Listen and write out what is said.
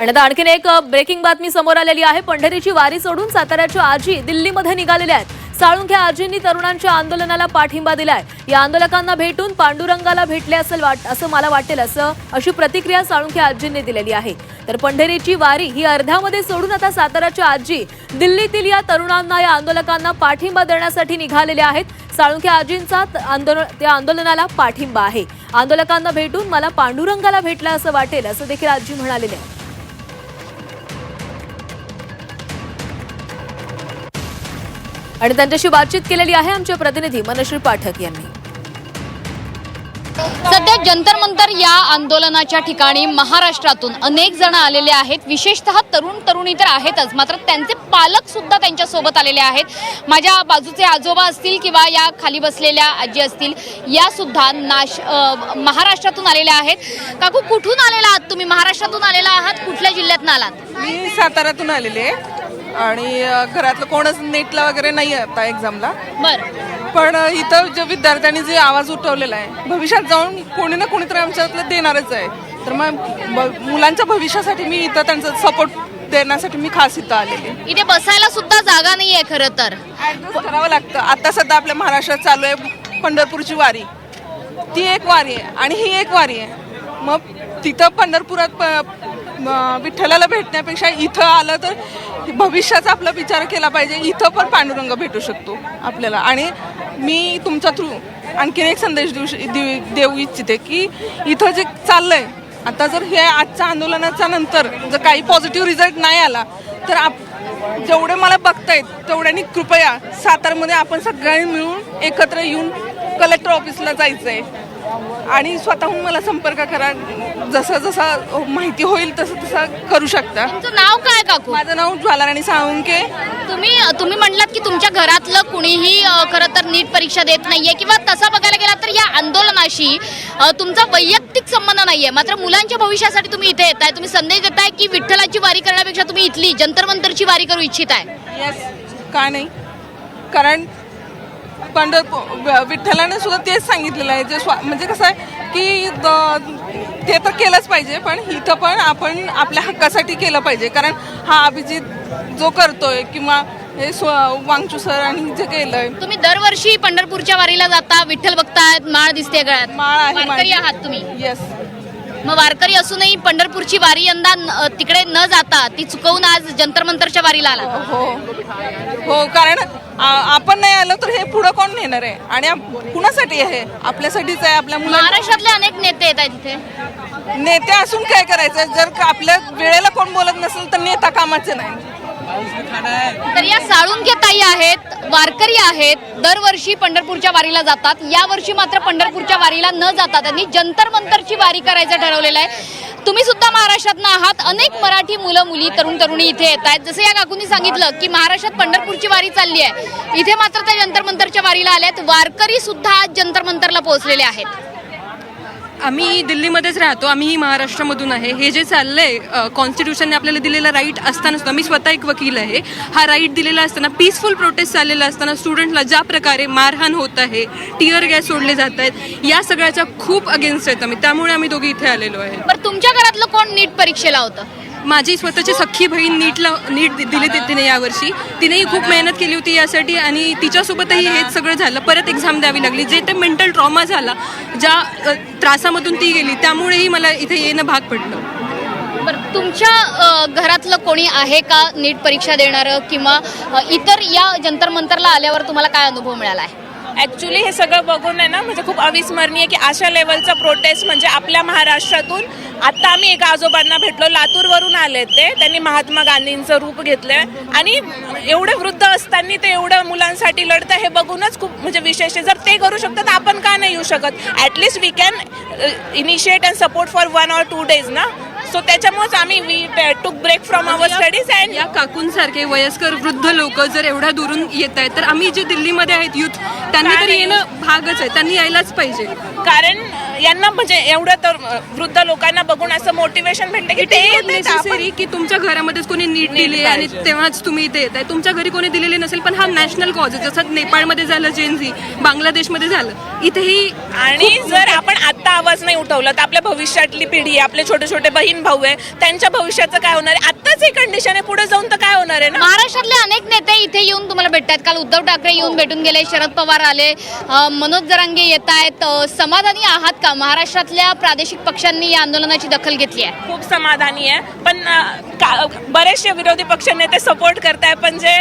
आणि आता आणखीन एक ब्रेकिंग बातमी समोर आलेली आहे। पंढरीची वारी सोडून साताऱ्याच्या आजी दिल्लीमध्ये निघालेल्या आहेत। साळुंखे आजींनी तरुणांच्या आंदोलनाला पाठिंबा दिलाय। या आंदोलकांना भेटून पांडुरंगाला भेटले असं मला वाटेल अशी प्रतिक्रिया साळुंखे आजींनी दिलेली आहे। तर पंढरीची वारी ही अर्ध्यामध्ये सोडून आता साताऱ्याच्या आजी दिल्लीतील या तरुणांना या आंदोलकांना पाठिंबा देण्यासाठी निघालेले आहेत। साळुंखे आजींचा त्या आंदोलनाला पाठिंबा आहे। आंदोलकांना भेटून मला पांडुरंगाला भेटला असं वाटेल असं देखील आजी म्हणालेले आहे। आणि त्यांच्याशी बातचीत केलेली आहे आमचे प्रतिनिधी मनश्री पाठक यांनी। सध्या जंतर मंतर या आंदोलनाच्या ठिकाणी महाराष्ट्रातून अनेक जण आलेले आहेत। विशेषतः तरुण तरुणी तर आहेतच, मात्र त्यांचे पालक सुद्धा त्यांच्या सोबत आलेले आहेत। माझ्या बाजूचे आजोबा असतील किंवा या खाली बसलेल्या आजी असतील, या सुद्धा महाराष्ट्रातून आलेल्या आहेत। काकू, कुठून आलेला आहात तुम्ही? महाराष्ट्रातून आलेला आहात, कुठल्या जिल्ह्यातून आलात? मी साताऱ्यातून आलेले आहे आणि घरातलं कोणच नेटला वगैरे नाही आहे आता एक्झामला। बरं, पण इथं जे विद्यार्थ्यांनी जे आवाज उठवलेला आहे, भविष्यात जाऊन कोणी ना कोणीतरी आमच्यातलं देणारच आहे। तर मग मुलांच्या भविष्यासाठी मी इथं त्यांचा सपोर्ट देण्यासाठी मी खास इथं आलेले। इथे बसायला सुद्धा जागा नाहीये खरं तर, करावं लागतं। आता सध्या आपल्या महाराष्ट्रात चालू आहे पंढरपूरची वारी, ती एक वारी आहे आणि ही एक वारी आहे। मग तिथं पंढरपुरात विठ्ठलाला भेटण्यापेक्षा इथं आलं तर भविष्याचा आपला विचार केला पाहिजे। इथं पण पांडुरंग भेटू शकतो आपल्याला। आणि मी तुमच्या थ्रू आणखीन एक संदेश देऊ इच्छिते की इथं जे चाललंय आता, जर हे आजच्या आंदोलनाच्या नंतर जर काही पॉझिटिव्ह रिझल्ट नाही आला तर जेवढे मला बघतायत तेवढ्यांनी कृपया सातारमध्ये आपण सगळ्यांनी मिळून एकत्र येऊन कलेक्टर ऑफिसला जायचं आहे आणि स्वतःहून मला संपर्क करा। जसं जसं माहिती होईल तसं तसं करू शकता। तुमचं नाव काय काकू? माझं नाव ज्वालाराणी साळुंखे। तुम्ही म्हणलात की तुमच्या घरातलं कुणीही खरं तर नीट परीक्षा देत नाहीये किंवा तसं बघायला गेला तर या आंदोलनाशी तुमचा वैयक्तिक संबंध नाहीये, मात्र मुलांच्या भविष्यासाठी तुम्ही इथे येताय। तुम्ही संदेश देताय की विठ्ठलाची वारी करण्यापेक्षा तुम्ही इथली जंतर मंतरची वारी करू इच्छिताय। येस, का नाही? कारण विठ्ठलाने सुद्धा तेच सांगितलेलं आहे, जे म्हणजे कसं आहे की ते तर केलंच पाहिजे, पण इथं पण आपण आपल्या हक्कासाठी केलं पाहिजे। कारण हा अभिजित जो करतोय किंवा हे वांगचू सर आणि जे केलंय। तुम्ही दरवर्षी पंढरपूरच्या वारीला जाता, विठ्ठल बघतायत, माळ दिसते गळ्यात, माळ आहे, वारकरी आहात तुम्ही? येस। मग वारकरी असूनही पंढरपूरची वारी यंदा तिकडे न जाता ती चुकवून आज जंतर मंतरच्या वारीला आला? हो हो, कारण आपण नाही आलो तर हे पुढे कोण नेणार आहे? आणि कुणासाठी आहे? आपल्यासाठीच आहे, आपल्या महाराष्ट्रातले अनेक नेते येत आहेत तिथे। नेते असून काय करायचं? जर आपल्या वेळेला कोण बोलत नसेल तर नेता कामाचे नाही। तर या साळुंखे ताई आहेत, वारकरी आहेत, दरवर्षी पंढरपूरच्या वारीला जातात। या वर्षी मात्र पंढरपूरच्या वारीला न जाता त्यांनी जंतर मंतरची वारी करायचं ठरवलेलं आहे। तुम्ही सुद्धा महाराष्ट्रातनं आहात, अनेक मराठी मुलं मुली तरुण तरुणी इथे येत आहेत। जसं या काकूंनी सांगितलं की महाराष्ट्रात पंढरपूरची वारी चालली आहे, इथे मात्र त्या जंतर मंतरच्या वारीला आल्यात। वारकरी सुद्धा जंतर मंतरला पोहोचलेले आहेत। आम्ही दिल्लीमध्येच राहतो, आम्हीही महाराष्ट्रामधून आहे। हे जे चाललंय कॉन्स्टिट्यूशनने आपल्याला दिलेला राईट असताना सुद्धा, मी स्वतः एक वकील आहे, हा राईट दिलेला असताना, पीसफुल प्रोटेस्ट चाललेला असताना स्टुडंटला ज्या प्रकारे मारहाण होत आहे, टीयर गॅस सोडले जात आहेत, या सगळ्याच्या खूप अगेन्स्ट आहेत आम्ही। त्यामुळे आम्ही दोघी इथे आलेलो आहे। पण तुमच्या घरातलं कोण नीट परीक्षेला होतं? माझी स्वतःची सख्खी बहीण नीट दिली तिने यावर्षी। तिनेही खूप मेहनत केली होती यासाठी आणि तिच्यासोबतही हेच सगळं झालं। परत एक्झाम द्यावी लागली, जे ते मेंटल ट्रॉमा झाला, ज्या त्रासामधून ती गेली, त्यामुळेही मला इथे येणं भाग पडलं। बरं, तुमच्या घरातलं कोणी आहे का नीट परीक्षा देणारं किंवा इतर या जंतर मंतरला आल्यावर तुम्हाला काय अनुभव मिळाला आहे? ॲक्च्युली हे सगळं बघून आहे ना, म्हणजे खूप अविस्मरणीय की अशा लेवलचा प्रोटेस्ट म्हणजे आपल्या महाराष्ट्रातून। आत्ता आम्ही एका आजोबांना भेटलो, लातूरवरून आले ते, त्यांनी महात्मा गांधींचं रूप घेतलं आणि एवढे वृद्ध असताना ते एवढं मुलांसाठी लढतं, हे बघूनच खूप म्हणजे विशेष आहे। जर ते करू शकतात तर आपण का नाही येऊ शकत? At least we can initiate and support for 1 or 2 days ना। सो त्याच्यामुळेच आम्ही we took break from our studies. And या काकूंसारखे वयस्कर वृद्ध लोक जर एवढ्या दुरून येत आहेत तर आम्ही जे दिल्लीमध्ये आहेत यूथ, त्यांनी तरी येणं भागच आहे, त्यांनी यायलाच पाहिजे। कारण यांना म्हणजे एवढं तर वृद्ध लोकांना बघून असं मोटिवेशन भेटतं की ते येतात. नेसेसरी की तुमच्या घरामध्येच कोणी नीट दिली आणि तेव्हाच तुम्ही इथे येत आहे. तुमच्या घरी कोणी दिलेले नसेल, पण हा नॅशनल कॉज आहे. जसं नेपाळमध्ये झालं जेनझी, बांगलादेशमध्ये झालं, इथेही. आणि जर आपण आता आवाज नाही उठवला तर आपल्या भविष्यातली पिढी, आपले छोटे छोटे बहीण भाऊ आहे, त्यांच्या भविष्याचं काय होणार आहे? आत्ताच ही कंडिशन आहे, पुढे जाऊन तर काय होणार आहे ना. महाराष्ट्रातले अनेक नेते इथे येऊन तुम्हाला भेटतात. काल उद्धव ठाकरे येऊन भेटून गेले, शरद पवार आले, मनोज जरांगे येत आहेत. समाधानी आहात का? महाराष्ट्रातल्या प्रादेशिक पक्षांनी या आंदोलनाची दखल घेतली आहे. खूप समाधानी आहे, पण बरेचसे विरोधी पक्ष नेते सपोर्ट करताय, पण जे